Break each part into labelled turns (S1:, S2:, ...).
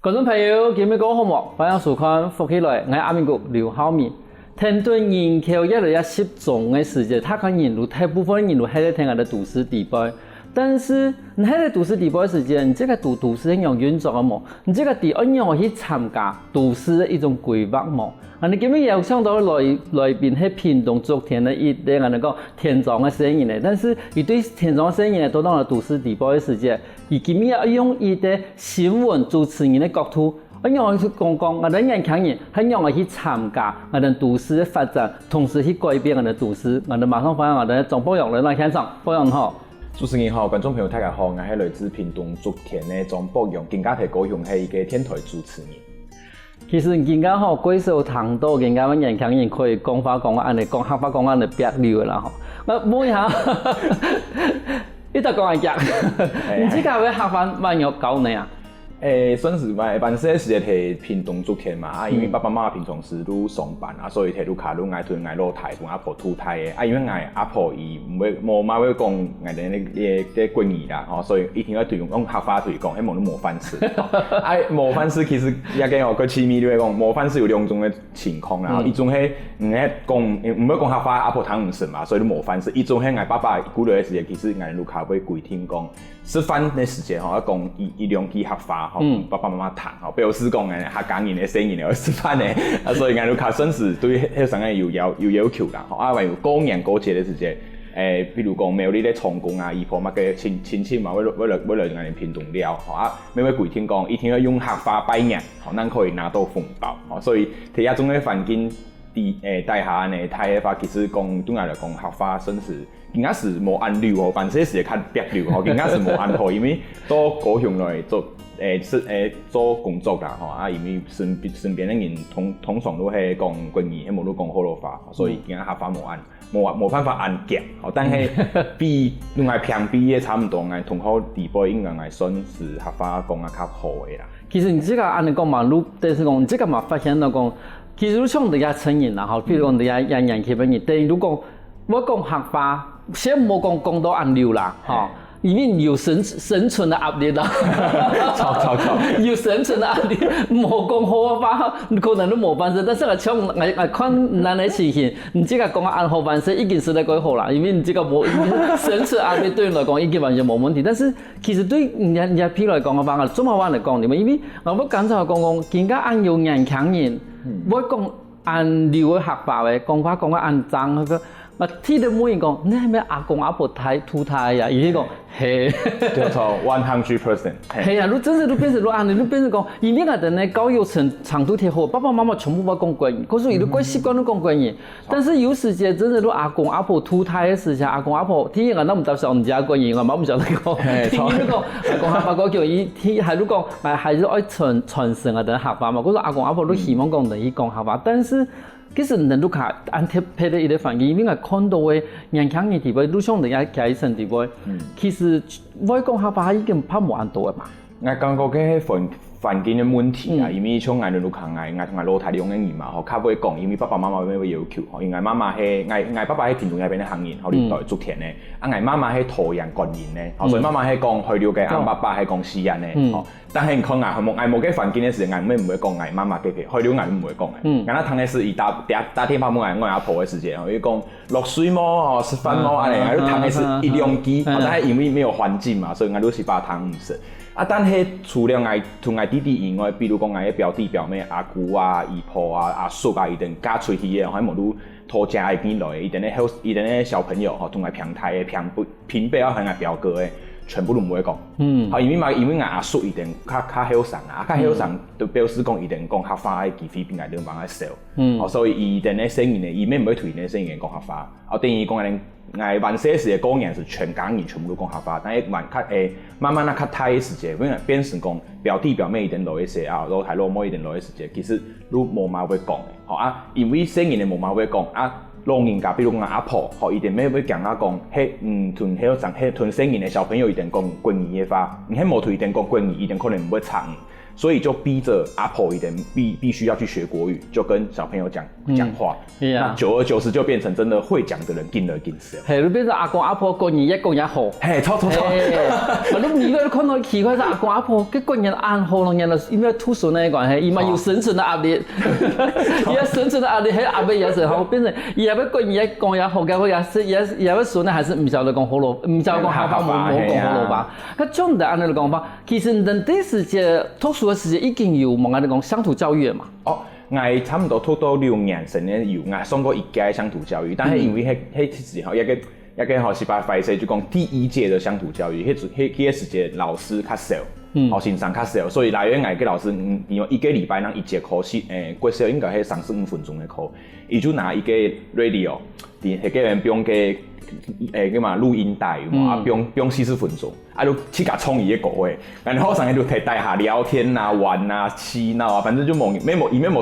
S1: 观众朋友，今日讲好无？欢迎收看福起来，我是阿明哥刘浩明。天对人口越来越集中的时间，他看人路大部分人路还在听我的都市地带。但是你喺个都市地带时间，你这个都市一样运作啊冇？你这个地一样去参加都市的一种规划冇？啊，你今日有想到来宾喺屏东昨天的一啲人讲田庄的生意呢，但是伊对田庄生意呢，都当了都市地带的时间，伊今日要用伊的新闻主持人的角度。一样去讲讲，我哋年轻人一样去参加我哋都市的发展，同时去改变我哋都市。我哋马上欢迎我哋总保养人来现场，保养好。
S2: 主持人好，观众朋友大家好，我是来自屏东竹田的庄博勇，更加係高雄係一個天台主持人。
S1: 其實更加好，貴州糖多，更加我年輕人可以講法講安尼，講客話講安尼別溜啦吼。我摸一下，你就講安夾，你自家嘅客話蠻有教你啊？
S2: 算是辦事時係屏東竹田嘛，因為爸爸媽媽平常時都上班啊，所以喺路卡路愛同愛落台同阿婆吐台嘅，因為愛阿婆伊冇媽會講愛哋啲關語啦，所以一定要對用客話對講，希望都模範式。模範式其實也嘅個詞面嚟講，模範式有兩種嘅情況啦，一種係唔係講唔會講客話，阿婆聽唔順嘛，所以都模範式。一種係愛爸爸古來嘅時間，其實愛路卡會規定講吃飯嘅時間嗬，講一兩句客話。爸爸媽媽談，表示講客家人嘅聲音嚟示範嘅，所以我哋卡算是對迄上嘅有要求啦。為過年過節嘅時節，譬如講廟裡咧充公啊，姨婆乜嘅親戚嘛，為來我哋屏東了，咩規定講一定要用客話拜年，咱可以拿到紅包，所以睇下種嘅環境大下呢，睇嘅話其實講對我嚟講客話算是。更加是無按溜哦，辦事時較別溜哦，更加是無按好，因為到高雄來做工作啦，因為身邊嘅人通常都係講國語，冇都講河洛話，所以更加客話冇辦法按夾，但係比另外偏比嘅差唔多，同好地步應該算是客話講得較好嘅啦。
S1: 其實你這個按你講嘛，但是講你這個嘛發現到講，其實你像你家成人啦，譬如講你家人氣氛嘅，但係如果我講客話。先冇講到按溜啦，哈，因為有生存的壓力啦，有生存的壓力，冇講好話，可能都冇辦法。但是我看咱的情形，你這個講按好辦事已經是在改好啦，因為你這個冇生存壓力對你來講已經完全冇問題。但是其實對人家譬如來講嘅話，做乜話嚟講點啊？因為我剛才講，更加按有年輕人，我講按溜嘅客話嘅，講法按爭嗰個。我聽到冇人講，你係咪阿公阿婆吐胎呀？伊講係，
S2: 對錯100%。
S1: 係啊，你真係你變成你按，你變成講，因為我哋呢教育程度太好，爸爸媽媽全部要講國語，可是伊都怪習慣都講國語。但是有時間真係你阿公阿婆吐胎嘅時間，阿公阿婆聽人都唔得上唔知國語，我媽唔曉得講。聽你講，阿公阿婆講叫伊聽，係都講，係都愛傳承啊等客話嘛。嗰個阿公阿婆都希望講等伊講客話，但是。其實人都卡按貼配的一個環境，因為我看到嘅年輕人地位，路上人家加一層地位，其實我講客話已經拍冇按到嘅嘛。
S2: 我感覺嘅環境嘅問題啊，因為像我哋路行我同我老太兩個人嘛，較會講，因為爸爸媽媽會要求，因為媽媽係我爸爸喺屏東那邊嘅行業，年代竹田嘅，我媽媽係桃園觀音嘅，所以媽媽係講去了嘅，我爸爸係講西安嘅。但係佢冇嘅環境嘅時候，我唔會講我媽媽嘅，去了我唔會講嘅。我睇嘅是以打電話問我阿婆嘅時間，佢講落水麼，食飯麼，我睇嘅是一兩句，但係因為沒有環境嘛，所以我都是把它唔識。但係除了我同我弟弟以外，比如講我嘅表弟表妹、阿姑啊、姨婆啊、阿叔啊，一定加出去嘅，喺冇都拖家嘅邊來，一定嘅小朋友同埋平台嘅平輩啊，係我表哥嘅。全部都唔會講，因為阿叔一定較曉上啊，較曉上就表示講一定講客話嘅機會比我哋幫佢少，所以伊定嘅聲音咧，伊咩唔會推呢聲音講客話，等於講我辦事時嘅過年是全家人全部都講客話，但係慢慢較大嘅時間，變成講表弟表妹一定來嘅時候，老太老母一定來嘅時間，其實都冇乜會講嘅，因為聲音咧冇乜會講老人家，比如講阿婆，一定咩會講講，同聲音嘅小朋友一定講國語嘅話，你喺冇推一定講國語，一定可能唔會唱。所以就逼着阿婆一点必须要去学国语，就跟小朋友讲话。那久而久之就变成真的会讲的人进了进少。
S1: 嘿，你变成阿公阿婆讲嘢越讲越好。
S2: 嘿，错。
S1: 你如果看到奇怪是阿公阿婆，佢讲嘢按好咯，因为兔孙的关系，伊嘛有生存的压力，伊有生存的压力，迄阿伯也是好，变成伊也要讲嘢讲也好，结果也要孙呢，还是唔晓得讲好咯，唔晓得讲好吧，冇讲好咯吧。咁种的安尼嘅讲法，其实人哋世界读书嘅时间已经有望安尼讲乡土教育嘛。
S2: 哦，我差不多读到6年，甚至有我上过1届乡土教育，但係因為迄時候一個好18歲就講第1屆的鄉土教育，迄個時節老師較少，先生較少，所以來源我個老師，因為一個禮拜咱1節課過少應該係35分鐘的課，伊就拿一個 radio， 伫迄個人用個叫嘛錄音帶嘛，用40分鐘，就去甲創伊個歌，然後上個就摕台下聊天啊、玩啊、嬉鬧啊，反正就沒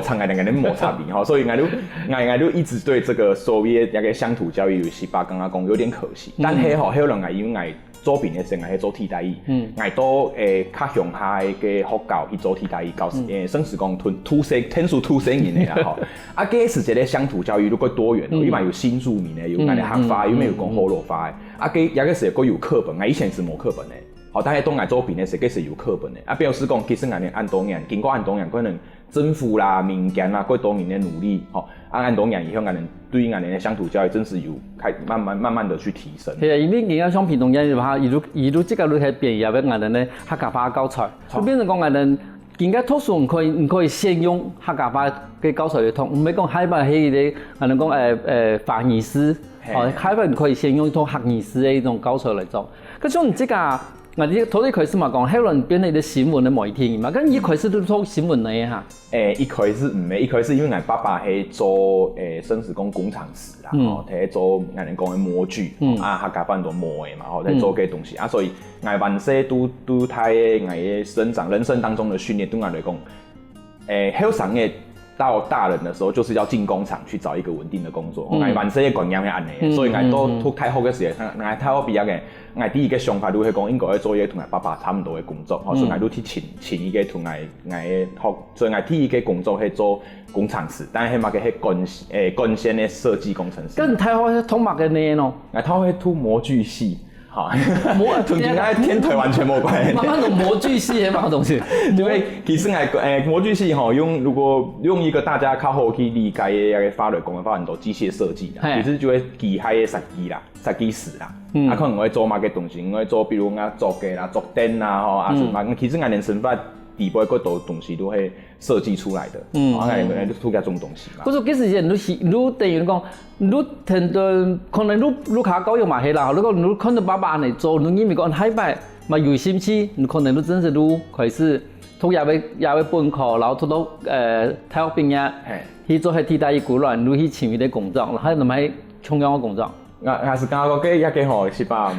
S2: 唱個兩個人摩擦你，所以我就一直對這個所謂那個鄉土教育18剛剛講有點可惜，但係吼，迄個因為做邊嘅時候，係做替代役，我到較鄉下嘅學校去做替代役，教算是講天數土生人嘅啦吼。啊，嗰時節咧鄉土教育如果多元，因為有新住民嘅，有我哋客家，有咩有講河洛話嘅，啊，嗰時候有課本，我以前是冇課本嘅。好，但係當我做邊嘅時候，嗰時有課本嘅。啊，表示講其實我哋按多年，經過按多年可能政府啦、民間啦，過多年嘅努力，吼，按多年以後，我哋對我哋嘅鄉土教育真是有慢慢的去提升。係啊，因為而家像屏東人話，一路即個路係變，也俾我哋咧客家話教材，就變成講我哋而家讀書唔可以先用客家話嘅教材嚟讀，唔係講海外係啲我哋講法語師，哦，海外唔可以先用一種客語師嘅一種教材嚟做。咁所以即個我哋頭啲開始嘛講，迄輪變成啲新聞嘅媒體嘛，咁一開始都做新聞嚟嚇。一開始唔係，一開始因為我爸爸係做生死工工廠師啦，吼，喺做我哋講嘅模具，啊客家話做模嘅嘛，吼，喺做嘅東西啊，所以我萬世都睇我嘅生長人生當中的訓練，對我嚟講，後生嘅到大人的時候，就是要進工廠去找一個穩定的工作。我萬世嘅觀念係安尼，所以我都讀大學嘅時候，我大學畢業嘅。我第一個想法都係講應該要做嘢同我爸爸差唔多嘅工作，所以我都去請一個同我學，所以我第一個工作係做工廠師，但係嘛嘅係幹線嘅設計工程師。
S1: 跟太好係通乜嘅呢咯？
S2: 我睇係讀模具系。同點解天台完全冇關係？
S1: 慢慢用模具系係乜東西？
S2: 因為其實模具系吼如果用一個大家較好去理解嘅法律講嘅話，很多機械設計啦，其實就係機械嘅設計啦、設計師啦，啊可能我會做乜嘅東西，我會做比如我做嘅啦、做燈啦，吼啊什麼，其實我連生發底部嗰度東西都係設計出來的，我哋都做咗種東西嘛。
S1: 嗰種幾時嘢你等於講，你聽到可能你較高又嘛係啦，你講你看到爸爸嚟做，你因為講海外嘛有興趣，你可能你真係你開始讀也會本科，然後讀到大學畢業，去做係替代役過來，你去前面啲工作，然後你咪重樣嘅工作。
S2: 我是剛剛講一個吼是把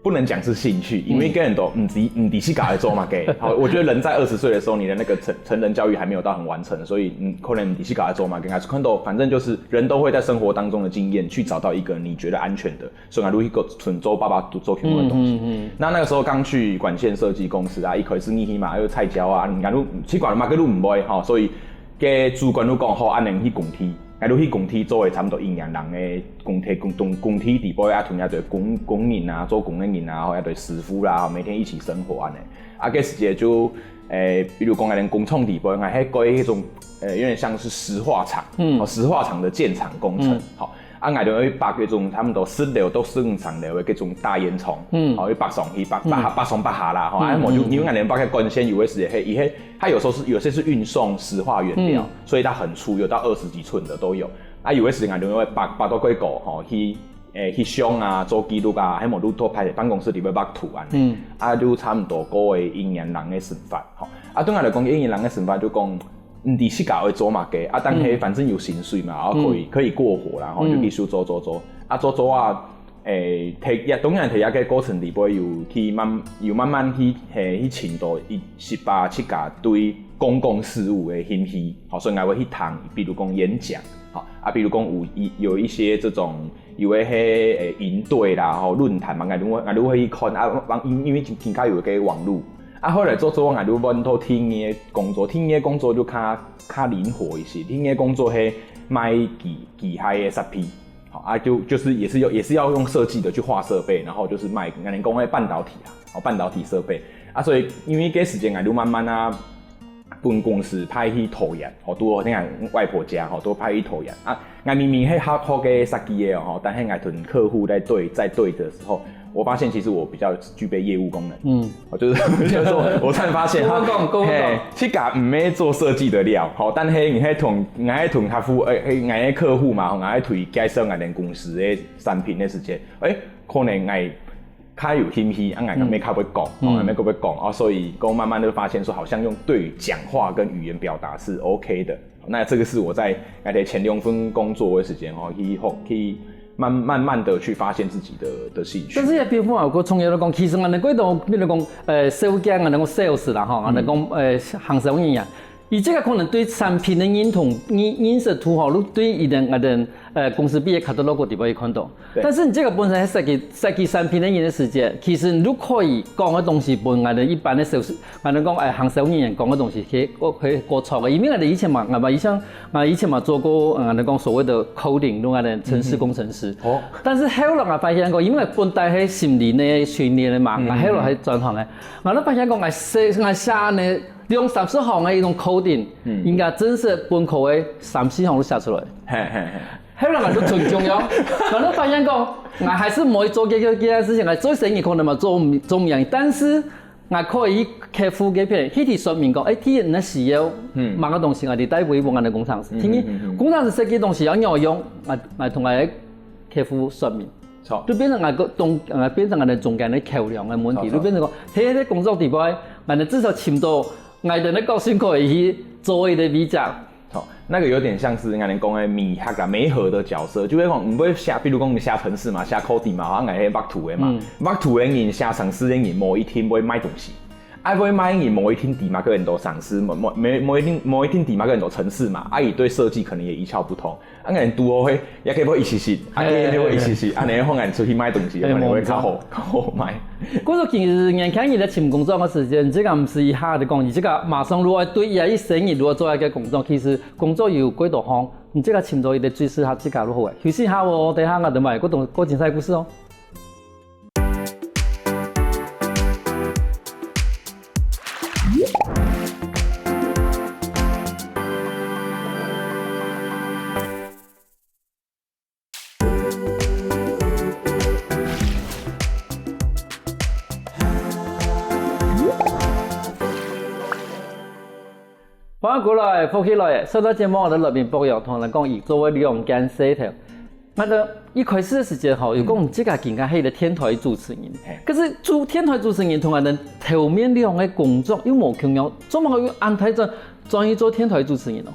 S2: 不能講是興趣，因為一個人都唔抵去搞來做嘛嘅。好，我覺得人在20歲的時候，你的那個成人教育還沒有到很完成，所以可能唔抵去搞來做嘛嘅。還是看到反正就是人都會在生活當中的經驗去找到一個你覺得安全的，所以我如一個純做爸爸做全部的東西。那個時候剛去管線設計公司啊，一開始你起碼有菜椒啊，你講你去管嘛，佢都唔會吼，所以嘅主管都講好，安能去共梯。我去工體做嘅差唔多1年人嘅工體底部啊，同一隊工人啊，做工人啊，或一隊師傅啦，每天一起生活安尼。啊，嗰時節就比如講我哋工廠底部，我係過一種有點像是石化廠，石化廠的建廠工程，好。啊，我就會把嗰種差唔多10樓到15層樓嘅嗰種大煙囪，好，去北上去北上北下啦，吼，啊，我就因為我哋把個幹線有嘅時候，它有些是運送石化原料，所以它很粗，有到20幾寸的都有。啊，有嘅時間就會北到幾個，吼，去上啊，做記錄啊，喺某度拖排辦公室裡邊把圖案，啊，就差唔多過1年人嘅生活，吼，啊，對我嚟講1年人嘅生活就講。唔係去搞去做嘛嘅，啊，但係反正有薪水嘛，然後可以過活啦，吼，就繼續做，啊，做啊，當然提一個過程裡邊有慢慢去尋到18、19對公共事務嘅興趣，好，所以我會去談，比如講演講，好，啊，比如講有一些這種有嘅營隊啦，吼，論壇嘛，我都會去看啊，因為更加有個網絡。啊，后来做我愈揾到天嘅工作，天嘅工作就较灵活一些，天嘅工作係卖机械的设备。好啊，就是也是要用设计的去画设备，然后就是卖人工的半导体啊，半导体设备啊，所以因为这时间就慢慢啊，分公司派去投研，好多你看外婆家好多派去投研啊，我明明好嘅设计的哦，但是我同客户在对的时候。我发现其实我比较具备业务功能，就是说，我才发现他，去甲唔咩做设计的料，好，但是你喺同客户，我客户嘛，我推介绍我哋公司的产品的时间，可能我较有兴趣，我咩较会讲，咩较会讲，所以我慢慢的发现说，好像用对于讲话跟语言表达是 OK 的。那这个是我在前2份工作的时间去慢慢的去发现自己的兴趣。
S1: 但是也并不有个创业来讲，其实我哋嗰度，比如讲社会界我哋讲 sales 啦，我哋讲行销人员，伊这个可能对产品的认识图好，对一定公司毕业卡到那个地方也看到。但是你这个本身係設計產品的人的時間，其實你都可以講嘅東西，本我哋一般的銷售，我哋講行銷人員講嘅東西，可以過錯嘅。因為我哋以前嘛，我以前嘛做過我哋講所謂的 coding， 我哋程式工程師。但是後來我發現講，因為本來係心理的訓練的嘛，我後來係轉行嘅，我都發現講我寫呢2-3行的一種 coding， 應該真是本科的3-4行都寫出來。後來我都很重要，我都發現講，我還是冇做這件事情，我做生意可能嘛做唔樣，但是我可以客戶嘅片，佢哋說明講，啲人嘅需要，某個東西我哋帶回我哋工廠時，聽見工廠時設計東西要用，我同我客戶說明，就變成變成我哋中間嘅橋梁嘅問題，就變成講，喺啲工作地方，我哋至少簽到，我哋嘅高薪可以去做一啲比較。
S2: 那个有点像是俺们讲的米黑啦、媒合的角色，就会讲，唔会写，比如讲你写程式嘛，写 coding 嘛，我爱画图的嘛，画图的人写程式的人，某一天会卖东西，会卖人某一天底嘛个人都上市，某一天底嘛个人都程式嘛，伊对设计可能也一窍不通，俺读好会也可以一起写，也会一起写，你放俺出去卖东西，可能会较好卖。
S1: 嗰個其實眼看你在尋工作嘅時間，這個唔是一下就講，你這個馬上如果對一生意如果做一個工作，其實工作有幾多項，你這個尋到一個最適合自己如何嘅。休息下喎，等下我哋咪嗰精彩故事哦。翻過來，復起來，收到節目我哋內邊播樣同人講，以作為兩間社頭。我哋一開始嘅時間吼，有講這個更加係個天台主持人，可是做天台主持人同我哋頭面兩個工作又冇共樣，做乜可以安排轉去做天台主持人咯？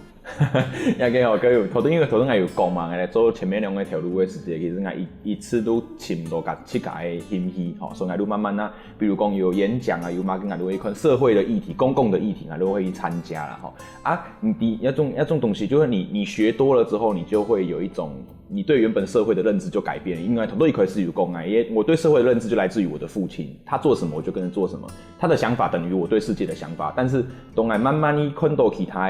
S2: 也幾好，因為頭先我有講嘛，我做前面兩個條路嘅時間，其實我一次都尋到七個嘅興趣，所以我都慢慢啦，比如講有演講啊，有嘛跟我都會看社會的議題、公共的議題，我都會去參加啦，你一種東西，就是你學多了之後，你就會有一種你對原本社會的認知就改變了，因為頭都一開始有講啊，我對社會的認知就來自於我的父親，他做什麼我就跟着做什麼，他的想法等於我對世界的想法，但是當我慢慢一看到其他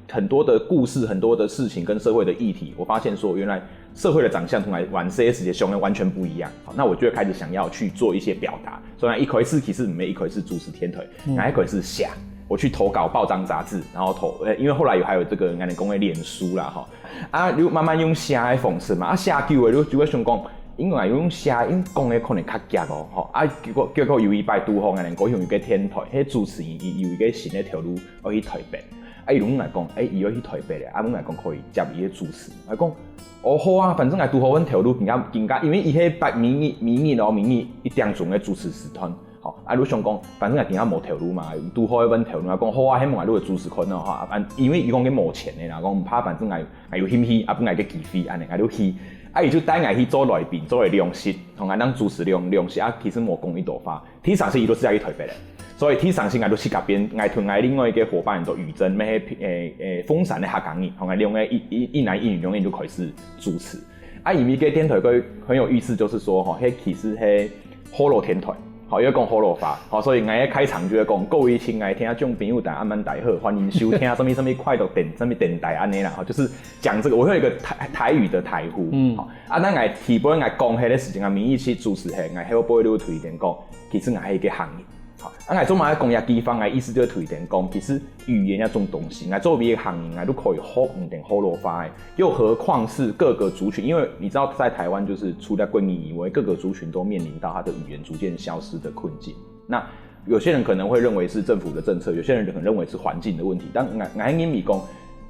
S2: 很多的故事，很多的事情跟社會的議題，我發現說原來社會的長相同埋玩 CS 嘅上面完全不一樣。好，那我就會開始想要去做一些表達。所以一開始其實唔係一開始主持天台，一開始寫，我去投稿報章雜誌，然後因為後來還有這個我哋講嘅臉書啦，就慢慢用寫嘅方式嘛，寫久嘅就會想講。因為用寫，因講嘅可能較夾哦，結果有一擺拄好，我哋高雄有個天台，迄主持人有一個新的條路要去台北，伊攏來講，伊要去台北咧，攏來講可以接伊個主持，我講，哦好啊，反正係拄好阮條路更加，因為伊迄擺明年一點鐘嘅主持時段，吼，你想講，反正係更加無條路嘛，拄好阮條路，我講好啊，希望我哋主持可能吼，因為伊講嘅無錢嘅啦，講唔怕，反正係有興趣，本來嘅機會，安尼我就去。伊就帶我去做來賓，做來量息，同我當主持量息其實冇功一朵花。天上是伊都是喺去台北咧，所以天上是我都去嗰邊，我同我另外一個夥伴都宇珍，咩風扇的下崗人，同我兩個一男一女兩個人就開始主持。因為個電台佢很有意思，就是說吼，迄其實係 Holo 天台，好，要讲好罗法，好，所以我的开场就要讲各位亲爱的听众朋友，大家安大好，欢迎收听什么快乐电台安尼啦，就是讲这个，我会有一个台语的台呼，好，咱我基本我讲迄个事情啊，民意去主持迄，我还要背了推荐讲，其实我是一个行业。好，我做嘛工业地方，意思就是推荐讲，其实语言那种东西，作为一个行业，都可以好唔定好罗发的，又何况是各个族群，因为你知道在台湾就是除了归你以外，各个族群都面临到它的语言逐渐消失的困境。那有些人可能会认为是政府的政策，有些人可能认为是环境的问题。但我英米讲，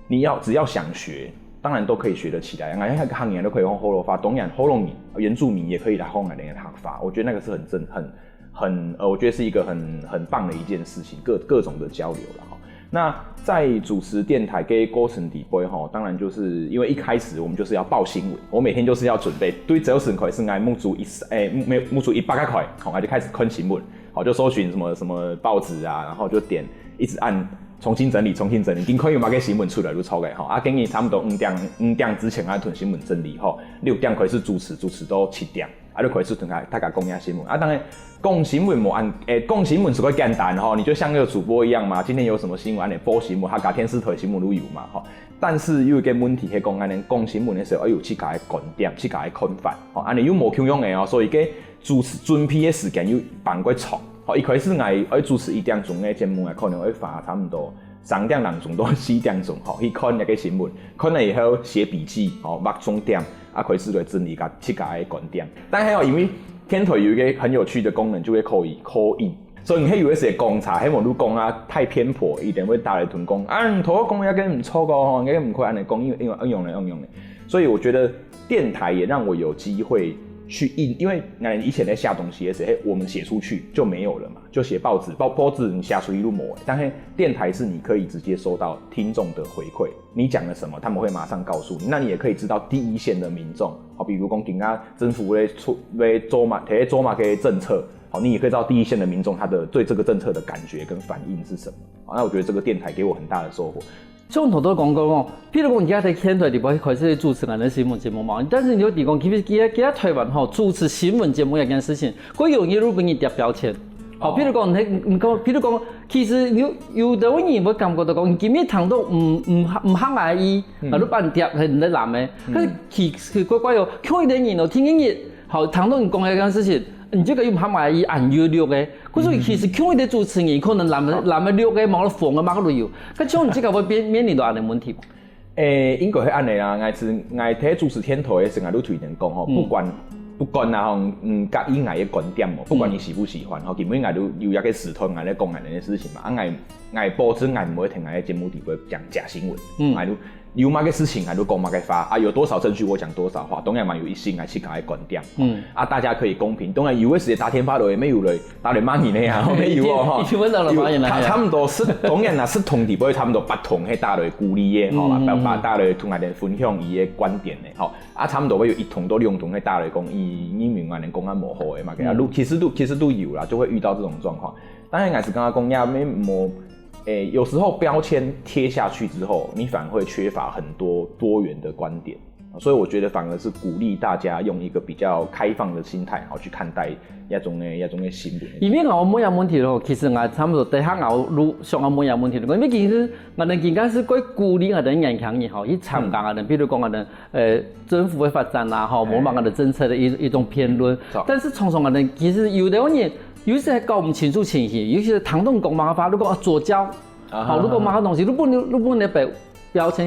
S2: 你只要想学，当然都可以学得起来。我那个行业都可以用好罗发，东亚好龙民、原住民也可以来后来的学法，我觉得那个是我觉得是一个很棒的一件事情，各种的交流了哈。那在主持电台跟过程底部哈，当然就是因为一开始我们就是要报新闻，我每天就是要准备，对只有10块是爱募足100块，好，就开始看新闻，好，就搜寻什么报纸啊，然后就点一直按重新整理，今天有嘛个新闻出来就抄个哈，建议差不多5点之前囤新闻整理后，6点开始主持到7点，就开始大家讲下新闻当然。讲新闻讲新闻是个简单哈，你就像那个主播一样嘛，今天有什么新闻，播新闻，他天视台新闻都有嘛哈。但是有一个问题，係講新聞的時候，要有自己的觀點、自己的看法，安尼又無共用的哦，所以個主持準備的時間又放過長。一開始我主持1點鐘的節目，可能會花差不多3點鐘到4點鐘，去看那個新聞，看了以後寫筆記，畫重點，開始來整理自己的觀點。但係因為天台有一個很有趣的功能，就會可以 call in， 所以你有一些講茶，希望你講太偏頗，一定會打來屯講你同我講也跟唔錯個，也唔可以按嚟講，因為應用的。所以我覺得電台也讓我有機會去因為以前在下東西的時候，我們寫出去就沒有了嘛，就寫報紙你寫出一路沒，但是電台是你可以直接收到聽眾的回饋，你講了什麼，他們會馬上告訴你，那你也可以知道第一線的民眾，好，比如說今天政府在做嘛嘅政策，好，你也可以知道第一線的民眾他的對這個政策的感覺跟反應是什麼，好，那我覺得這個電台給我很大的收穫。
S1: 像頭都講過譬如講而家喺天台地方開始主持人的新聞節目嘛，但是你有講，其實台灣主持新聞節目一件事情，佢容易入俾你貼標籤。好，譬如講，其實有的人會感覺到講，今日談到唔合愛意，你扮貼係唔得難嘅。可是其實乖哦，看一點人聽一日，好談到你講一件事情。你這個又唔合埋伊按約略嘅，所以其實像一啲主持人可能難略嘅，冇得放嘅，冇得旅遊。咁像你這個會面臨到安尼問題嗎？
S2: 應該係安尼啦，我睇主持天台嘅時候都推薦講吼，不管甲意愛嘅觀點不管你喜不喜歡基本都有一個時段嚟講安尼嘅事情嘛。我報紙我唔會停喺節目底部講假新聞，有嘛個事情都講嘛個發有多少證據我講多少話，當然嘛有一些自己的觀點，大家可以公平。當然有的時打電話來，沒有來打來罵你呢啊，沒有哦，差不多是當然啦，是同地不會差不多不同去打來鼓勵的，把打來同人哋分享伊的觀點的，差不多會有一同到兩同去打來講，你明白人講啊模糊的嘛，其實都有啦，就會遇到這種狀況。當然我是剛剛講呀，有時候標籤貼下去之後，你反而會缺乏很多多元的觀點，所以我覺得反而是鼓勵大家用一個比較開放的心態，好去看待一種嘅新聞。
S1: 因為我每樣問題咯，其實我差不多第一下我上我每樣問題咯，因為其實我哋更加是過鼓勵我哋人強嘅，好去參加我哋，比如講我哋政府嘅發展啦，好，某某我哋政策的一種評論，但是常常我哋其實有的人。有些搞唔清楚情形，尤其是唐東講嘛法，如果左膠，好，如果嘛個東西，你不能被標籤，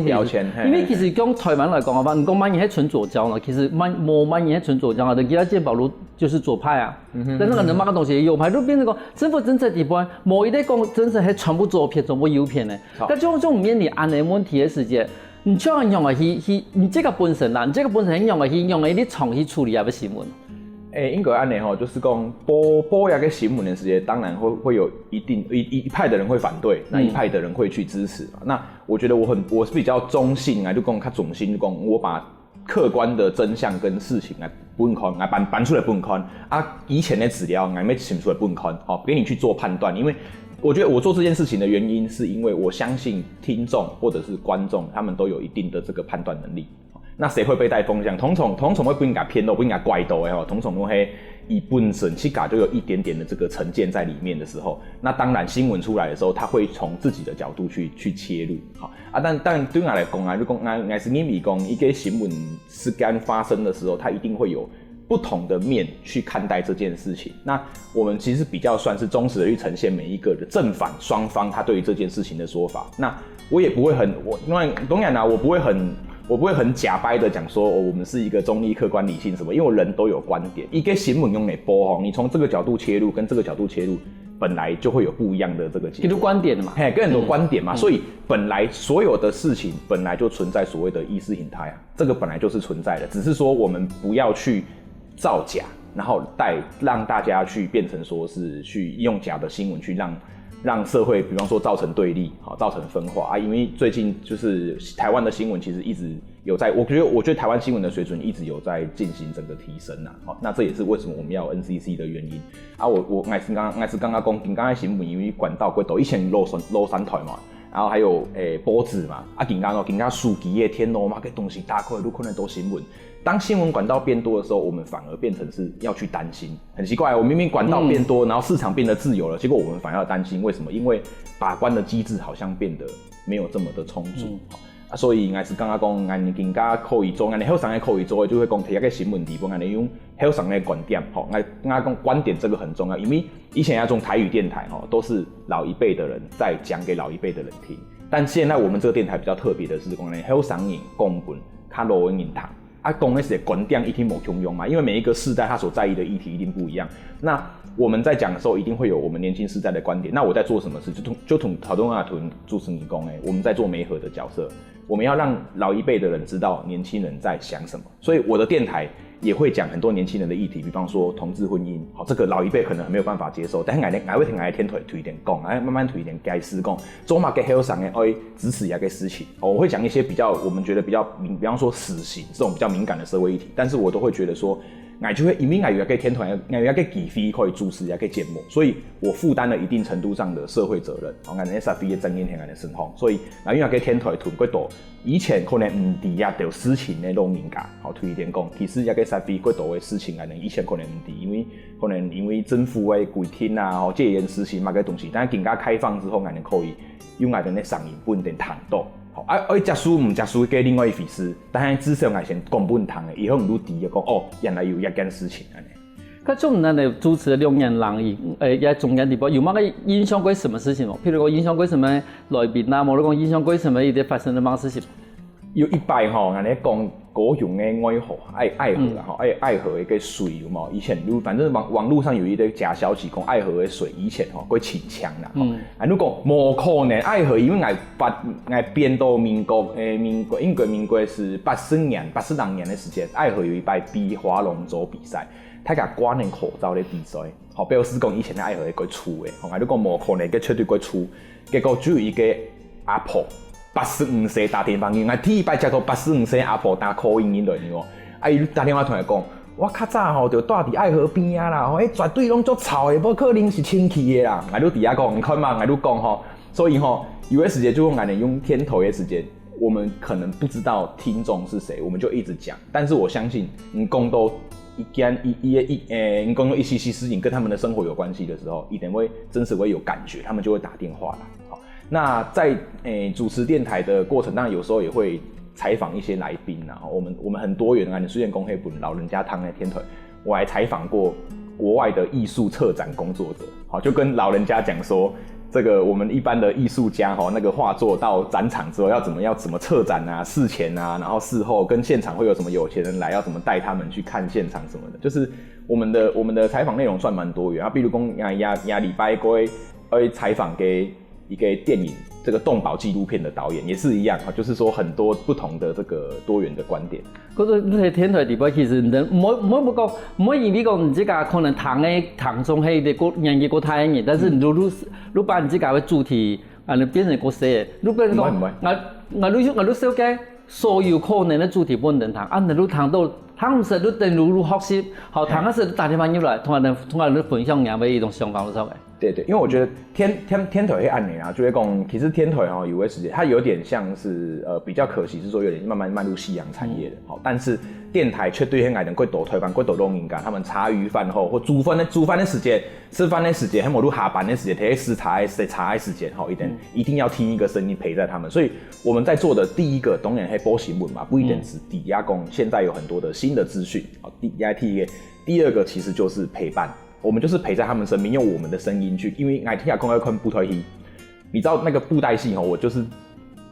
S1: 因為其實講台灣來講嘅話，你講乜嘢係純左膠呢？其實冇乜嘢係純左膠啊，其他健保路就是左派啊，但是可能嘛個東西右派，都變成講政府政策地方，冇一啲講政策係全部左偏，全部右偏嘅，咁這種面臨安尼問題嘅時節，你將用嚟去，你這個本身啦，你這個本身用嚟啲廠去處理下個新聞。
S2: 應該按呢吼，就是講播一個新聞的時間，當然會有一派的人會反對，那一派的人會去支持。那我覺得我是比較中性就講較中性，就講我把客觀的真相跟事情分開，搬出來分開以前的資料沒請出來分開，好，給你去做判斷。因為我覺得我做這件事情的原因，是因為我相信聽眾或者是觀眾，他們都有一定的這個判斷能力。那谁会被带风向？通常会不应该偏到，不应该怪到的吼，通常都会以本身去搞就有一点点的这个成见在里面的时候，那当然新闻出来的时候，他会从自己的角度去切入，好啊，但对我来讲啊，如果我是认为讲一个新闻事件发生的时候，它一定会有不同的面去看待这件事情。那我们其实比较算是忠实的去呈现每一个的正反双方他对于这件事情的说法。那我也不会当然啦，我不会很假掰的讲说，我们是一个中立、客观、理性什么，因为人都有观点。一个新闻用来播吼，你从这个角度切入，跟这个角度切入，本来就会有不一样的这个结果。
S1: 比如观点嘛，
S2: 跟很多观点嘛，所以本来所有的事情本来就存在所谓的意识形态啊，这个本来就是存在的，只是说我们不要去造假，然后让大家去变成说是去用假的新闻去让社会，比方说造成对立，好，造成分化啊。因为最近就是台湾的新闻其实一直有在，我觉得台湾新闻的水准一直有在进行整个提升啊。好，那这也是为什么我们要有 NCC 的原因啊。我是刚刚讲，刚才新闻因为管道过多，以前录三台嘛。然后还有报纸嘛，更加书记的天咯嘛，个东西大块都可能都新闻。当新闻管道变多的时候，我们反而变成是要去担心，很奇怪。我明明管道变多，然后市场变得自由了，结果我们反而要担心，为什么？因为把关的机制好像变得没有这么的充足。所以我是刚刚讲，俺更加可以做，俺后上的可以做的，就会讲提一个新闻地方，俺用后上的观点，吼，俺讲观点这个很重要，因为以前那种台语电台，吼，都是老一辈的人在讲给老一辈的人听，但现在我们这个电台比较特别的是，讲咧后上人讲本，较路人谈，讲的是观点一定无共用嘛，因为每一个世代他所在意的议题一定不一样，那我们在讲的时候，一定会有我们年轻世代的观点。那我在做什么事？就同陶东阿屯主持人讲，我们在做媒合的角色。我们要让老一辈的人知道年轻人在想什么，所以我的电台也会讲很多年轻人的议题，比方说同志婚姻，好，这个老一辈可能没有办法接受，但是我会听我的天腿推一点讲，慢慢推一点解释讲，做嘛给黑上的支持也给事情，我会讲一些我们觉得比方说死刑这种比较敏感的社会议题，但是我都会觉得说。我就会因为我有一个天团，我有一个机会可以主持一个节目，所以我负担了一定程度上的社会责任。我哋 SFB 嘅正影響我哋生活，所以因為我嘅天台團嗰度，以前可能唔知啊，有事情嘅老人家，好推薦講，其實一個 SFB 嗰度嘅事情，以前可能唔知，因為政府嘅規定啊，戒嚴事情嘛嘅東西，但係更加開放之後，我哋可以用我哋嘅聲音本地談到。食書唔食書嘅另外一回事，但係至少我先講本堂嘅，以後唔都知講原來有一件事情安尼。
S1: 咁種咱哋主持2年人，也中間地方有冇個影響過什麼事情冇？譬如講影響過什麼來賓啊，冇得講影響過什麼一啲發生的乜事情？
S2: 有一擺吼，人哋講高雄的愛河愛河啦，愛河的個水有冇？以前反正網絡上有一個假消息講愛河的水以前會清腔啦。如果無可能愛河，因為我編到民國是82年的時間，愛河有一擺比划龍舟比賽，他甲掛年口罩的比賽，表示講以前的愛河會出的，如果無可能，佢絕對會出，結果只有一個阿婆。85歲打電話去，我第一擺接到85歲阿婆打 call in 來喎，伊打電話同我講，我較早吼就住佇愛河邊啊啦，絕對攏足臭的，無可能是清氣的啦。我都底下講，你看嘛，我都講吼，所以吼有的時間就用我用天頭的時間，我們可能不知道聽眾是誰，我們就一直講，但是我相信你講到你講到一些事情跟他們的生活有關係的時候，一定會真實會有感覺，他們就會打電話來。那在主持電台的過程，當然有時候也會採訪一些來賓啊。我們很多元啊，你雖然講迄本老人家湯的天腿，我還採訪過國外的藝術策展工作者，好，就跟老人家講說，這個我們一般的藝術家哈，那個畫作到展場之後要怎麼策展啊，事前啊，然後事後跟現場會有什麼有錢人來，要怎麼帶他們去看現場什麼的，就是我們的採訪內容算蠻多元啊。比如講亞禮拜會採訪給一個電影這個動保紀錄片的導演也是一樣，就是說很多不同的這個多元的觀點。
S1: 嗰個你喺天台地方，其實唔可以因為講你這個可能堂中係啲個人嘅個太人，但是你把你這個嘅主題你變成個寫，你變成講我小嘅所有可能嘅主題本能談，你談到談唔實，你等你學習，好談嗰時打電話入來，同人分享人嘅一種想法，你知道未？
S2: 对对，因为我觉得天腿会按你啊，就会讲，其实天腿哦，有些时间它有点像是比较可惜是说有点慢慢迈入夕阳产业的，好，但是电台却对现在的贵斗推班贵斗弄应该他们茶余饭后或煮饭的时间、吃饭的时间，还有录下班的时间，提时茶的时间，好一定要听一个声音陪在他们，所以我们在做的第一个当然是播新闻嘛，不一定是抵押工，现在有很多的新的资讯，好，第二个其实就是陪伴。我们就是陪在他们身边，用我们的声音去，因为爱听下公要看布袋戏，你知道那个布袋戏我就是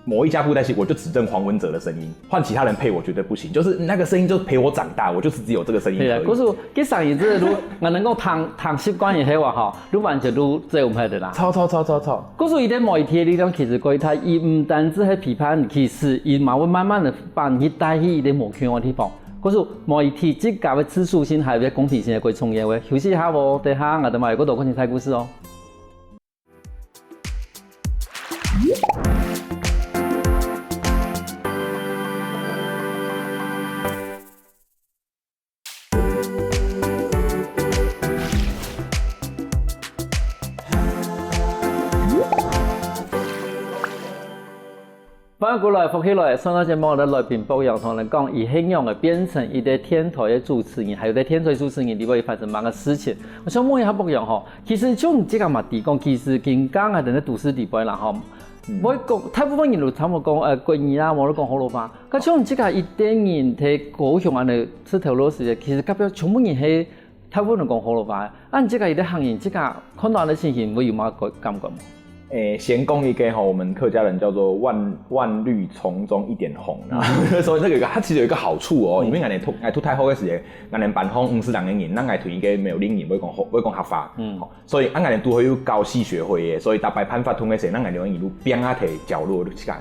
S2: 某一家布袋戏，我就只认黄文哲的声音，换其他人配我绝对不行，就是那个声音就陪我长大，我就是只有这个声音可以。
S1: 对啊，可是佢上一次如我能够谈习惯以后啊，愈玩就愈做唔起的啦。
S2: 超。
S1: 可是伊在某一天力量其实佢睇，伊唔单止係批判，其實伊嘛會慢慢的把你帶去伊啲無強嘅地方。可是某一天，即個嘅指數性還有公平性嘅佢重要嘅，休息一下喎，等下我哋咪嗰度講精彩故事哦。翻過來，復起來，上個節目我哋來賓不一樣，同人講，以希望嘅變成一個天台嘅主持人，還有在天台主持人，你會發生乜個事情？我想問一下不一樣吼，其實像這個嘛地講，其實近港嘅人都市地區啦吼，我講大部分人都差唔多講國語啦，冇得講河洛話。咁像這個一點人喺高雄安尼出頭路時，其實代表全部人係大部分人講河洛話。按這個一個行業，這個看到的情形會有乜個感覺嗎？
S2: 先講一個我們客家人叫做萬綠叢中一點紅啦，所以這個它其實有一個好處哦，因為我哋出太好嘅時候，我哋辦方50人嘅人，咱我哋推一個沒有領人，會講合法，所以我哋都會有教師學會嘅，所以大白判法通嘅時候，咱我哋用一路邊啊提角落去講。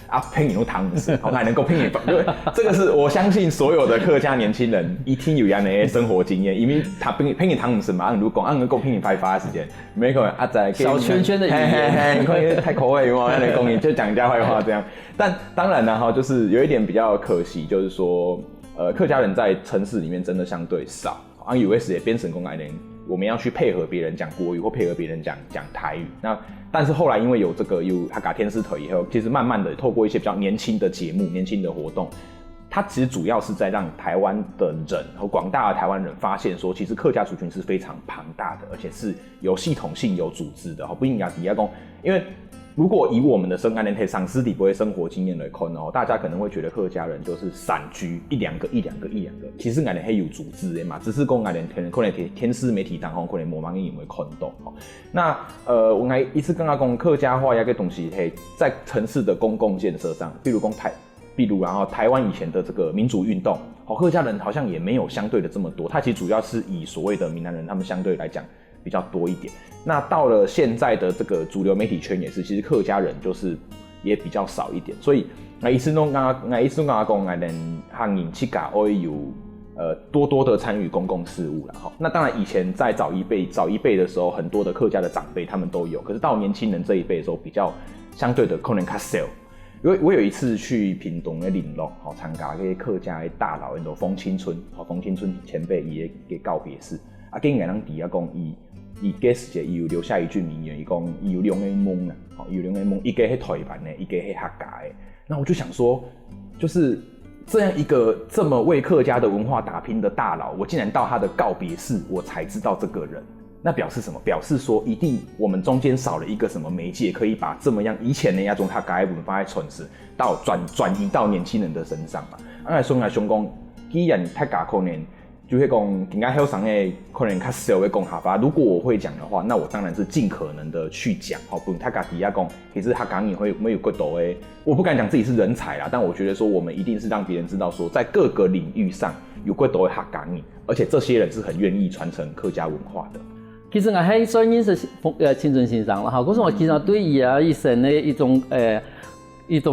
S2: 啊，拼引入湯姆斯，還能夠拼引，對，這個是我相信所有的客家年輕人一定有樣的生活經驗，因為他拼引湯姆斯嘛，如果能夠拼引開發的時間，沒可能啊在
S1: 小圈圈的語言，
S2: 你看太口味嘛，那公你就講人家壞話這樣，但當然呢哈，就是有一點比較可惜，就是說，客家人在城市裡面真的相對少，啊，有時也變成公愛人。我們要去配合別人講國語或配合別人講台語，那但是後來因為有這個有客家天師腿以後，其實慢慢的透過一些比較年輕的節目、年輕的活動，它其實主要是在讓台灣的人和廣大的台灣人發現說，其實客家族群是非常龐大的，而且是有系統性、有組織的，不應該底下講，因為如果以我們的生安人喪屍底不會生活經驗來看哦，大家可能會覺得客家人就是散居一兩個，其實安人係有組織的嘛，只是講安人可能天師媒體當中可能冇乜人會看到。那我愛一次剛剛講客家話一個東西，在城市的公共建設上，比如然後台灣以前的這個民主運動，客家人好像也沒有相對的這麼多，它其實主要是以所謂的閩南人，他們相對來講比較多一點。那到了現在的這個主流媒體圈也是，其實客家人就是也比較少一點，所以我意思講，我們行業去搞會有多的參與公共事務啦。那當然以前在早一輩的時候，很多的客家的長輩他們都有，可是到年輕人這一輩的時候，比較相對的可能較少。因為我有一次去屏東的林落，參加那些客家的大佬，叫做風清村前輩伊嘅告別式，啊，竟然人底下講伊個時節伊有留下一句名言，伊講伊有兩個夢啦，伊有兩個夢，一個係台灣的，一個係客家的。那我就想說，就是這樣一個這麼為客家的文化打拼的大佬，我竟然到他的告別式，我才知道這個人。那表示什麼？表示說一定我們中間少了一個什麼媒介，可以把這麼樣以前的那種客家文化的傳承到轉移到年輕人的身上嘛。按說講，既然客家可能就是講更加後生的可能較少會講客家，如果我會講的話，那我當然是盡可能的去講。不客家底下講，其實客家人會沒有過多的，我不敢講自己是人才啦，但我覺得說我們一定是讓別人知道說，在各個領域上有過多的客家人，而且這些人是很願意傳承客家文化的。
S1: 其實我喺所認識青春先生啦，哈，嗰時我其實對伊啊一生的一種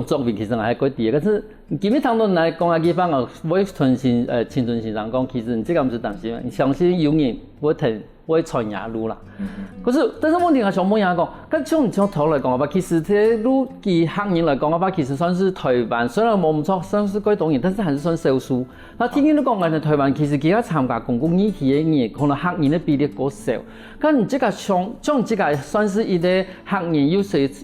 S1: 作品，其實我係幾啲嘅。可是今日談到來講啊，基本上我青春先生講，其實你這個唔是擔心，你相信有人會会传牙路啦。可是，但是问题係上冇嘢講，咁從頭來講，其實這路以客人來講，其實算是台灣，雖然冇唔錯，算是幾多人，但是還是算少數。那天天都講緊台灣，其實其他參加公共議題嘅人，可能客人嘅比例過少。咁這個像這個算是一個客人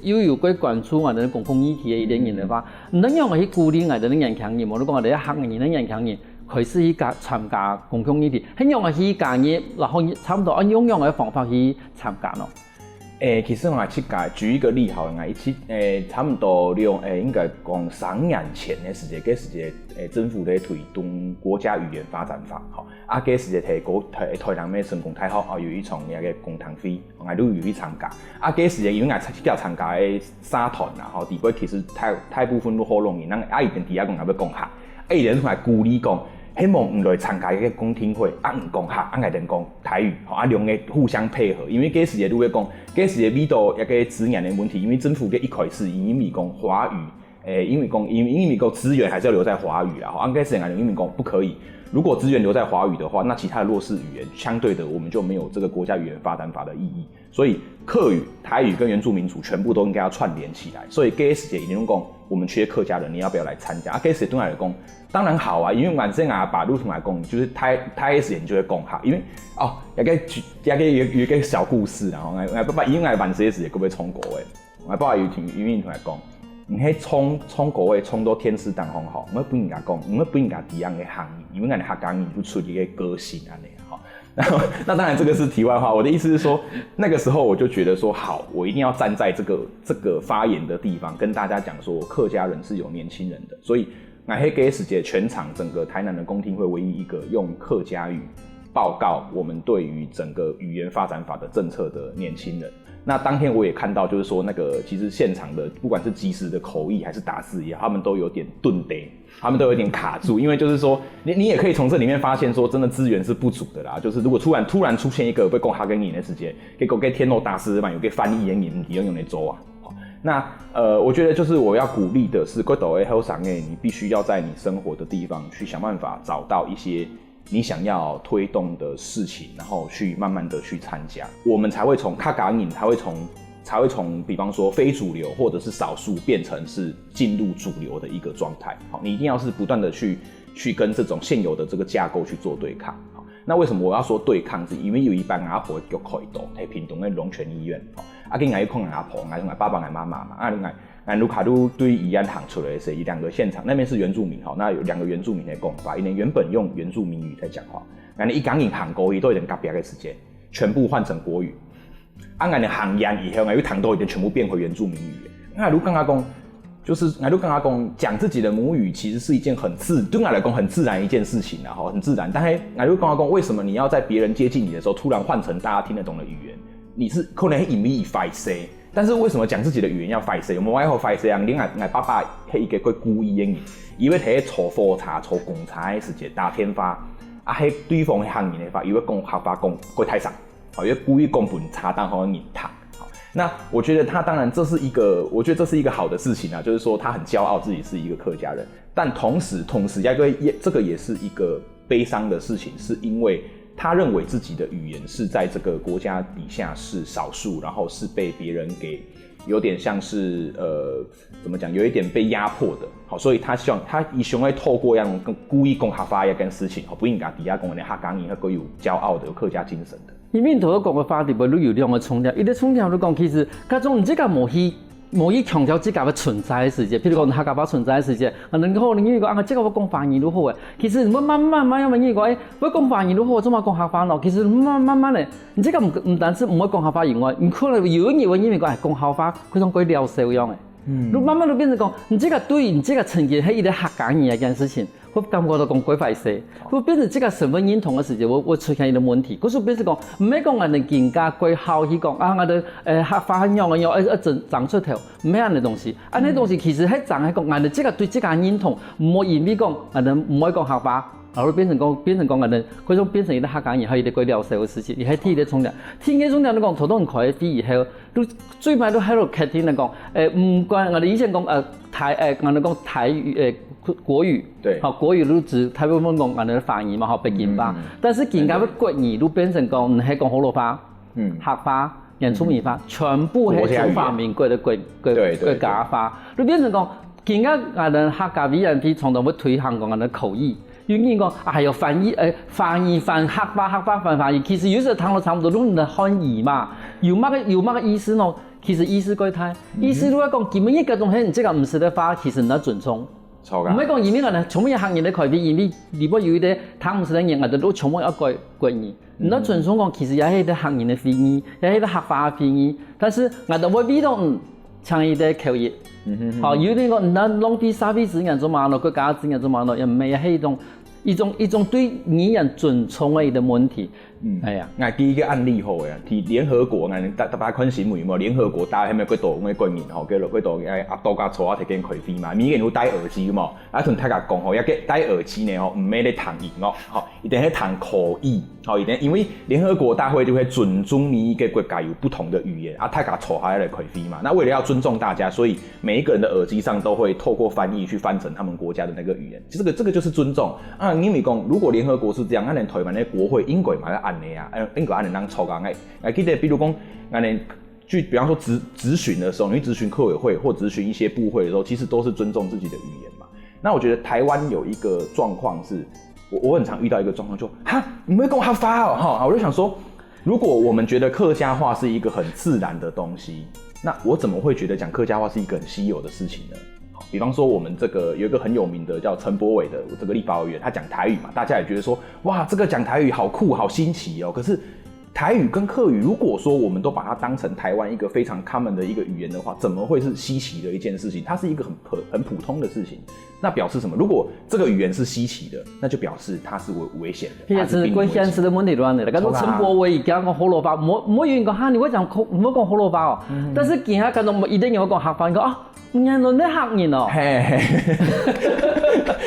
S1: 又有過關注我哋公共議題嘅一啲人嘅話，唔能用去鼓勵我哋啲年輕人，我都講我哋客人啲年輕人。佢是去參加公共議題，係用去教嘢，然後差唔多按用嘅方法去參加咯。
S2: 其實我舉一個例好了，差不多用應該講3年前的時間，嗰時間政府在推動國家語言發展法，吼，嗰時間台南咩成功大學有一場嘅公堂會，我都有去參加。嗰時間因為我叫參加嘅社團啦，吼，底部其實大部分都好容易，咱一定底下講要講客，有人出來鼓勵講。希望唔來參加一個公聽會，唔講客，愛人講台語，兩個互相配合。因為嗰時也都會講，嗰時也遇到一個資源的問題，因為政府嘅一開始因為講華語，因為講資源還是要留在華語啦。嗰時人因為講不可以，如果資源留在華語的話，那其他的弱勢語言相對的我們就沒有這個國家語言發展法的意義。所以客語、台語跟原住民族全部都應該要串聯起來。所以嗰時也講，我們缺客家人，你要不要來參加？嗰時對我來講。當然好啊，因為晚上把路同來講，就是台時你就會講下，因為有一個小故事啦，我爸爸因為晚時時會被衝過誒，我爸爸有同來講，你喺衝過誒，衝到天時當風好，我不應該講，我不應該這樣嘅行業，因為我哋客家人就出一個個性安尼哈。那當然這個是題外話，我的意思是說，那個時候我就覺得說，好，我一定要站在這個發言的地方，跟大家講說，客家人是有年輕人的，所以。我喺嗰時間全場整個台南的公聽會唯一一個用客家語報告我們對於整個語言發展法的政策的年輕人。那當天我也看到，就是說那個其實現場的不管是即時的口譯還是打字也好，他們都有點頓呆，他們都有點卡住，因為就是說你也可以從這裡面發現說真的資源是不足的啦。就是如果突然出現一個被講客家語的時間，結果給天后大師嘛有個翻譯員唔用來做啊。那我覺得就是我要鼓勵的是，各位後生誒，你必須要在你生活的地方去想辦法找到一些你想要推動的事情，然後去慢慢的去參加，我們才會從客家人才會從比方說非主流或者是少數變成是進入主流的一個狀態。好，你一定要是不斷的去跟這種現有的這個架構去做對抗。好，那為什麼我要說對抗？是因為有一班阿婆叫開刀，喺屏東的龍泉醫院。跟我看阿婆，我爸爸、我媽媽嘛，我盧卡都對宜安行出來的時候，兩個現場那邊是原住民，那有2個原住民的講法，因為原本用原住民語在講話，我一講行國語都有點隔壁的時間，全部換成國語，我行完以後，我有談都已經全部變回原住民語。我剛剛講，就是我剛剛講自己的母語，其實是一件對我來講很自然一件事情啦，很自然。但是我剛剛講，為什麼你要在別人接近你的時候，突然換成大家聽得懂的語言？你是可能隱秘發聲，但是為什麼講自己的語言要發聲？我們外後發聲啊！你我爸爸係一個故意嘅人，以為佢炒火茶、炒貢茶嘅時間打天花，喺對方嘅行言嘅話，以為講客家講會太少，因為故意講本茶當好人談。那我覺得他當然我覺得這是一個好的事情啊，就是說他很驕傲自己是一個客家人，但同時，這個也是一個悲傷的事情，是因為。他認為自己的語言是在這個國家底下是少數，然後是被別人給有點像是怎麼講，有一點被壓迫的。好，所以他希望他會透過樣故意講客家一件事情，不應該底下講的客家人係有驕傲的、有客家精神的。因為頭講嘅話題本都有兩個重點，一個重點就講其實各種這個冇去強調自己嘅存在嘅時間，譬如講客家話存在嘅時間，可能你講這個我講華語都好嘅，其實你慢慢因為你講我講華語都好，怎麼講客家咯？其實慢慢咧，你這個唔單止唔會講客家以外，你可能有人以為講客家嗰種鬼聊笑樣嘅，你慢慢都變成講，你這個對你這個呈現係一個客家人一件事情。我感覺到講鬼壞事，會變成這個身份認同嘅時間，我出現一個問題。嗰時變成講唔係講我哋更加鬼好去講我哋客家很樣長出頭，唔係咁嘅東西。咁嘅東西其實係長喺講我哋這個對這個認同，唔可以因為講我哋唔可以講客家，然後變成講我哋嗰種變成一個客家人，係一個鬼聊笑嘅事情，而係天嘅重點。天嘅重點你講頭都唔可以啲，然後都最尾都喺度劇天嚟講，唔關我哋以前講我哋講台語
S1: 国语，
S2: 对，
S1: 好国语都指大部分讲俺的方言嘛，好北京话，但是现在的国语都变成讲，你系讲河洛话、客话、原住民话，全部系中华民国的国家话，都变成讲，现在俺的客家语言常常会推行讲俺的口译。有人讲啊，还有翻译，翻译翻客话翻译，其实有时候谈到差不多都是汉语嘛，有乜个意思呢？其實意思改態，意思如果講基本一個種係這個唔識得花，其實你尊重。唔係講因為呢，全部嘅行業咧改變，因為如果有啲談唔識得人，我哋都全部要改語。你尊重講，其實也係啲行業嘅非語，也係啲客話嘅非語，但是我哋會俾到強一啲口譯。好，有啲講唔能浪費沙費資源做嘛咯，國家資源做嘛咯，又唔係係一種對語言尊重嘅一個問題。哎呀，
S2: 我舉一個案例好誒，喺聯合國，大家看新聞冇？聯合國大係咪嗰度嘅國民吼，叫做嗰度誒阿多加錯啊，提緊開飛嘛，每個人都戴耳機嘛，啊同大家講吼，一個戴耳機呢吼，唔係咧談音樂，吼，一定係談口譯，吼，一定因為聯合國大會就會尊重每一個國家有不同的語言，啊大家錯下來開飛嘛，那為了要尊重大家，所以每一個人的耳機上都會透過翻譯去翻成他們國家的那個語言，這個就是尊重啊。因為講如果聯合國是這樣，咱台灣的國會應該嘛要按呢啊，應該按呢當抽講誒，記得比如講按呢。去，比方說質詢的時候，你去質詢客委會或質詢一些部會的時候，其實都是尊重自己的語言嘛。那我覺得台灣有一個狀況是，我很常遇到一個狀況，就哈，你會講客家哦，哈，我就想說，如果我們覺得客家話是一個很自然的東西，那我怎麼會覺得講客家話是一個很稀有的事情呢？比方說，我們這個有一個很有名的叫陳柏惟的這個立法委員，他講台語嘛，大家也覺得說，哇，這個講台語好酷，好新奇哦。可是台語跟客語，如果說我們都把它當成台灣一個非常 common 的一個語言的話，怎麼會是稀奇的一件事情？它是一個很普通的事情。那表示什麼？如果這個語言是稀奇的，那就表示它是危險的。
S1: 現實關現實的問題亂嚟，咁陳柏惟而家講河洛話，冇有人講哈，你會講唔好講河洛話哦。但是其他咁多一定有講客話，講啊，原來你客人哦。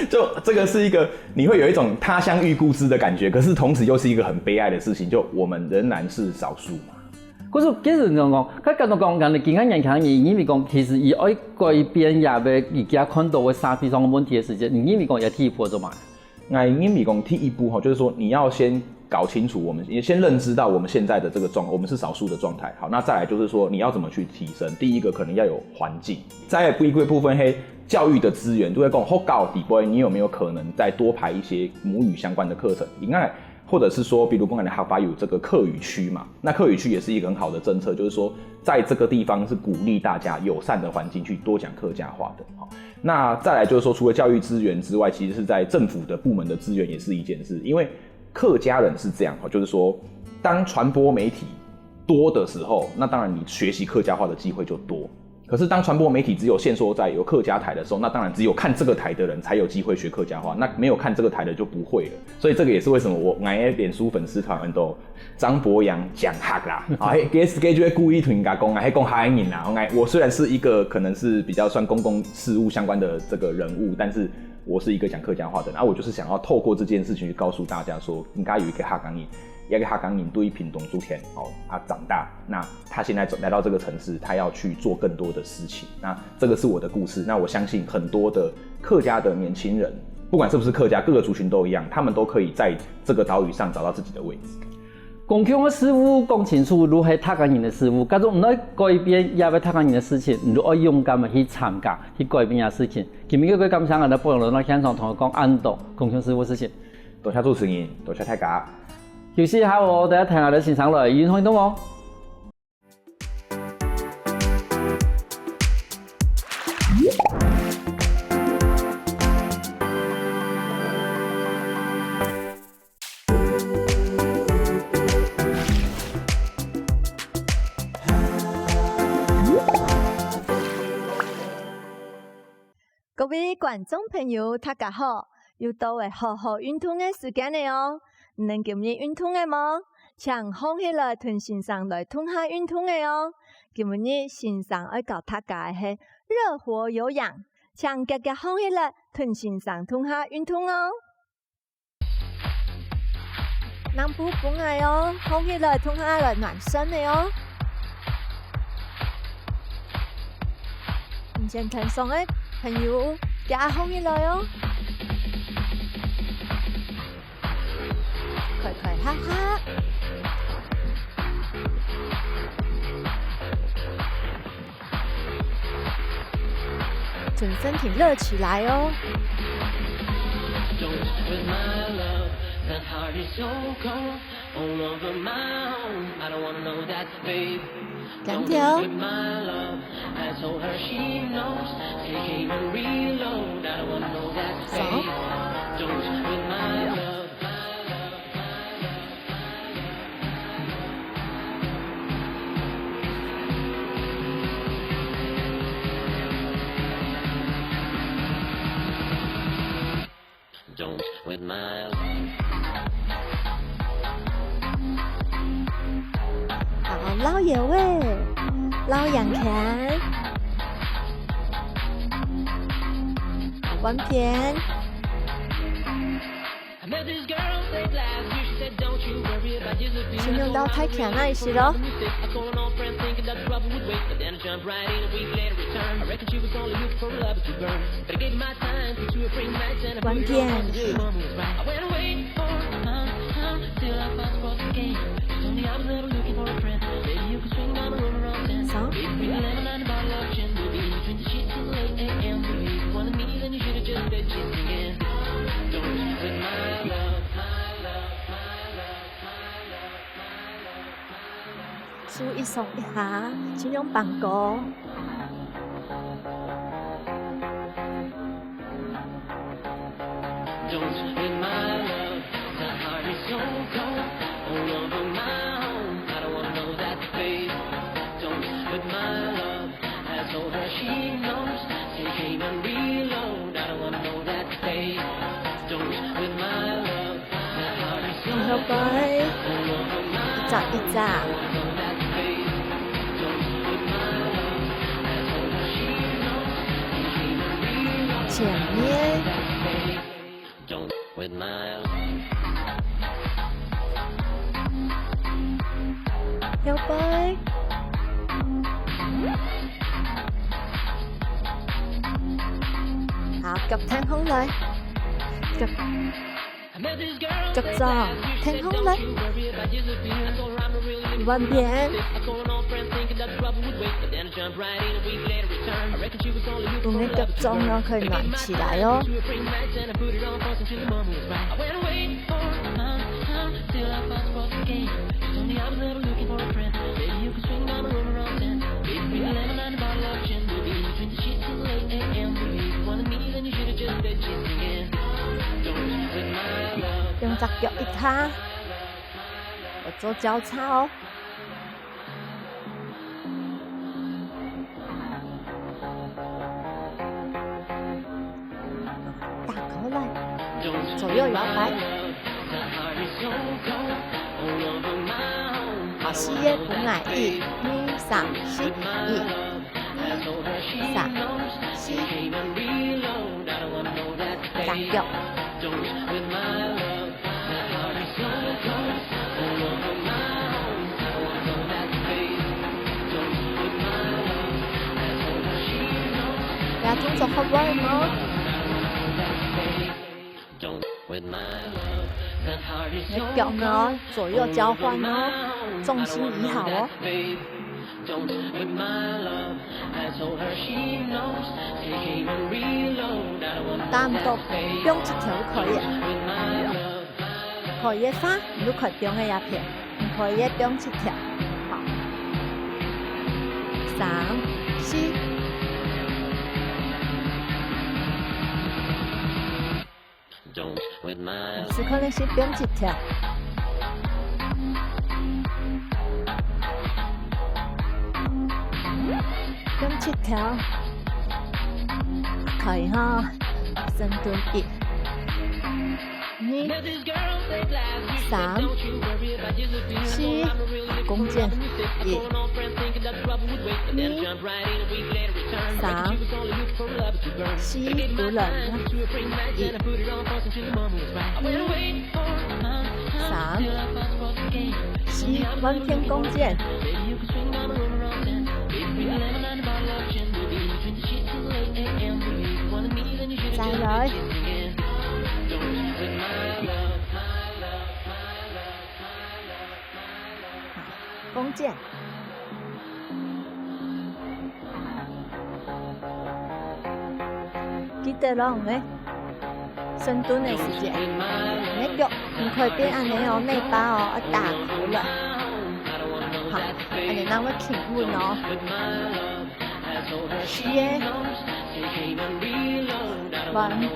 S2: 就這個是一個你會有一種他鄉遇故知的感覺，可是同時又是一個很悲哀的事情，就我們仍然是少數嘛。
S1: 可是其實講，佢講到講人哋健康人強，因為講其實以愛改變也俾而家看到嘅社會上嘅問題嘅時間，因為講也第一步做嘛。
S2: 因為講第一步哈，就是說你要先搞清楚，我們也先認知到我們現在的這個狀，我們是少數的狀態。好，那再來就是說你要怎麼去提升？第一個可能要有環境，再一個部分係教育的資源，都會講學校底部，你有沒有可能再多排一些母語相關的課程？應該。或者是說，比如公館的客家有這個客語區嘛，那客語區也是一個很好的政策，就是說在這個地方是鼓勵大家友善的環境去多講客家話的。那再來就是說，除了教育資源之外，其實是在政府的部門的資源也是一件事，因為客家人是這樣，就是說當傳播媒體多的時候，那當然你學習客家話的機會就多。可是當傳播媒體只有限縮在有客家台的時候，那當然只有看這個台的人才有機會學客家話，那沒有看這個台的就不會了。所以這個也是為什麼我愛臉書粉絲團很多張博洋講客啦，啊，佢就會故意同人家講啊，係講客家人啦。我雖然是一個可能是比較算公共事務相關的這個人物，但是我是一個講客家話的人，我就是想要透過這件事情去告訴大家說，應該有一個客家人。一個客家人對屏東竹田他長大，那他現在來到這個城市，他要去做更多的事情。那這個是我的故事。那我相信很多的客家的年輕人，不管是不是客家，各個族群都一樣，他們都可以在這個島嶼上找到自己的位置。
S1: 公共的事務講清楚，如何客家人的事務，假如唔能改變也為客家人的事情，你就要勇敢的去參加，去改變下事情。今日嘅感謝我哋播龍喺現場同我講安度公共事務事情。
S2: 多謝主持人，多謝大家。
S1: 休息下我大家聽下你欣賞來語言運動哦。
S3: 各位觀眾朋友，大家好，又到為好好運動嘅時間了哦。能今日運動嘅嗎？請放起來同先生來通下運動嘅哦。今日先生要教大家嘅係熱火有氧，請大家放起來同先生通下運動哦。南部本來哦，放起來通下來暖身嘅哦。唔先聽上嘅朋友，加放起來哦，快快哈哈。整身体热起來哦。兩條。好，撈野味，撈羊鉗，好彎片。先用到太鉗那一時咯。彎片。數一鬆一下，先用棒果。後背，一扎一扎。前面，右背，好，腳挺空來，腳左，挺空來，彎片。用你腳中呢，可以暖起來哦。用隻腳一踏，我做交叉哦。左右搖擺，好，視野不矮1、2、3、4、1、2、3、4，加腳，呀，動作好穩嗎？你腳呢，左右交換哦，重心移好哦。打唔到，標一條可以，可以翻，如果標嘅一片，可以標一條，好，3、4。是可能是標一條，標一條，可以哈，深蹲1、2、3、4，弓箭1、2、3、4，鼓人1、3、4，彎片弓箭。再来。好，弓箭。記得咯，唔嘅深蹲嘅時間，你腳唔可以變安尼哦，內八哦，要打開來。好，安尼咱要企穩哦。是嘅，完片。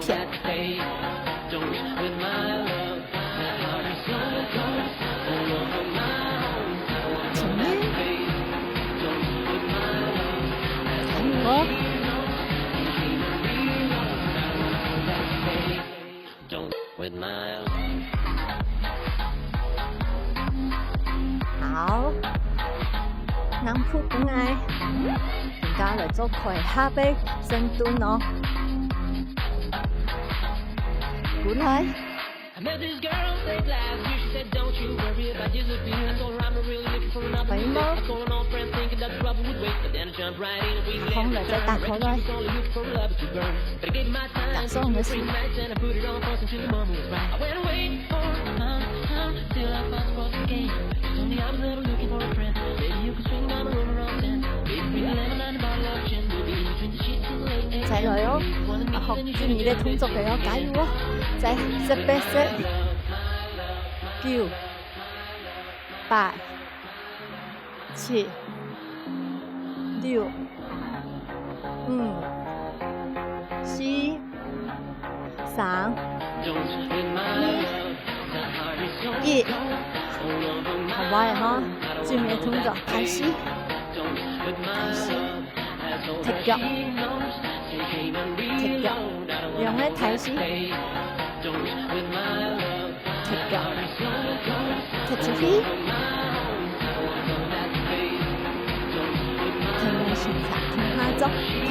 S3: 前面，還有哦。好，咱鋪本來，而家來做開下背深蹲哦。過來。可以嗎？空了再打開來。打鬆嘅事。再來哦，學住你的動作嘅哦，加油哦！再10、9、8、7、6、5、4、3、2、1，好乖哈！住你的動作，開始，踢腳。踢腳，用咧睇先，踢腳，踢出去，停嘅選擇，停下足，踢。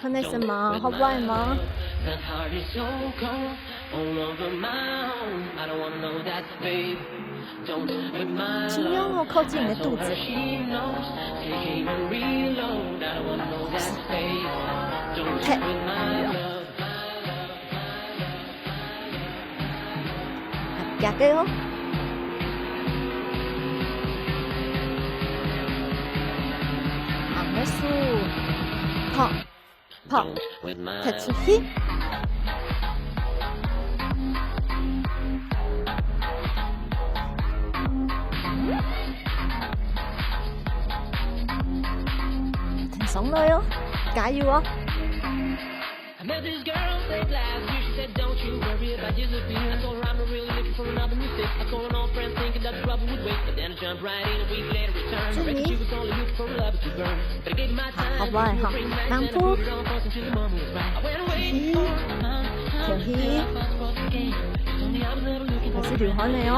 S3: 看到什麼？好乖嗎？盡量哦靠近你的肚子。踢，夾嘅哦。行嘅數，撲，踢出去。上來哦，加油哦！注意，好乖哈，南鋪，跳起，開始流汗了哦。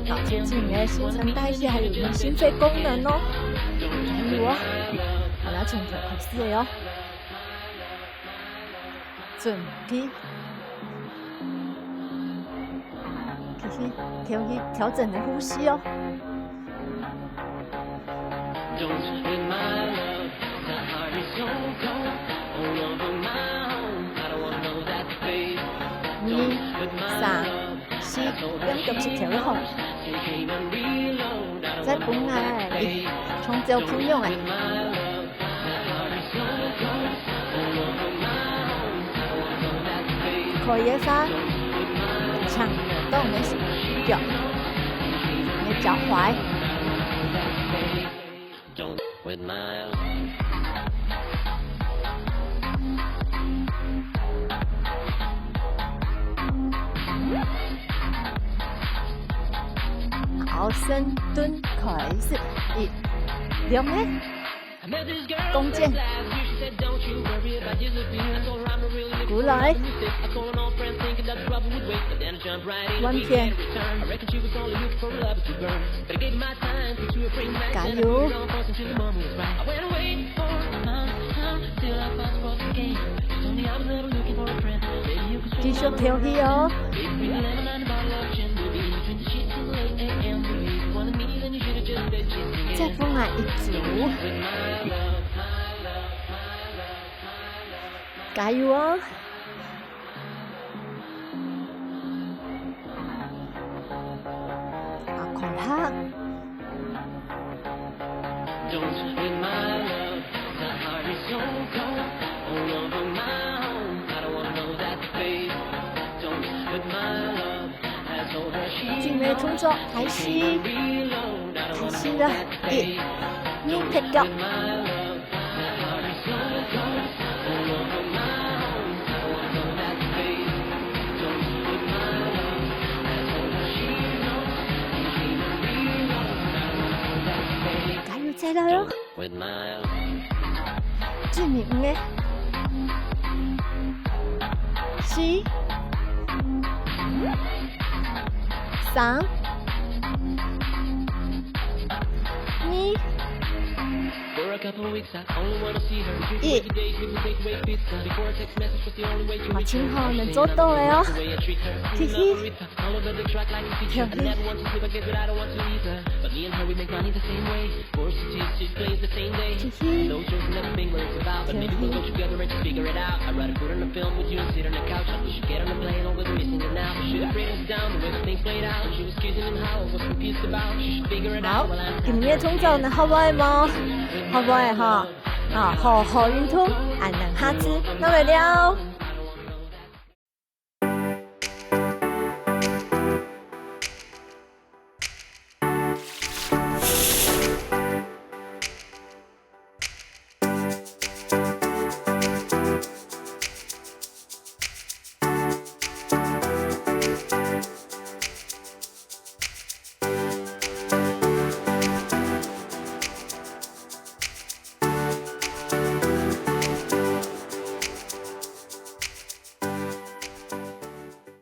S3: 好，促進你的新陳代謝，還有你心肺功能哦。加油哦！好啦，從頭開始的哦。準備，開始調整你呼吸哦。2、3、4，兩腳是調得好。再本來誒，從腳不用誒。可以發長扭動你腳，你腳踝。好，深蹲開始，1、2呢？弓箭，過來，完片，加油！繼續跳起哦。再帮俺一组，加油哦！好，狂拍。境内动作开始，开始了，你劈腳，加油再來咯！最明嘅4、3、2、1，我今後能做到嘅哦，嘻嘻，跳起。好，今日通州呢好唔好嘛？好唔好哈？啊，好好運動，俺能下次，那來了。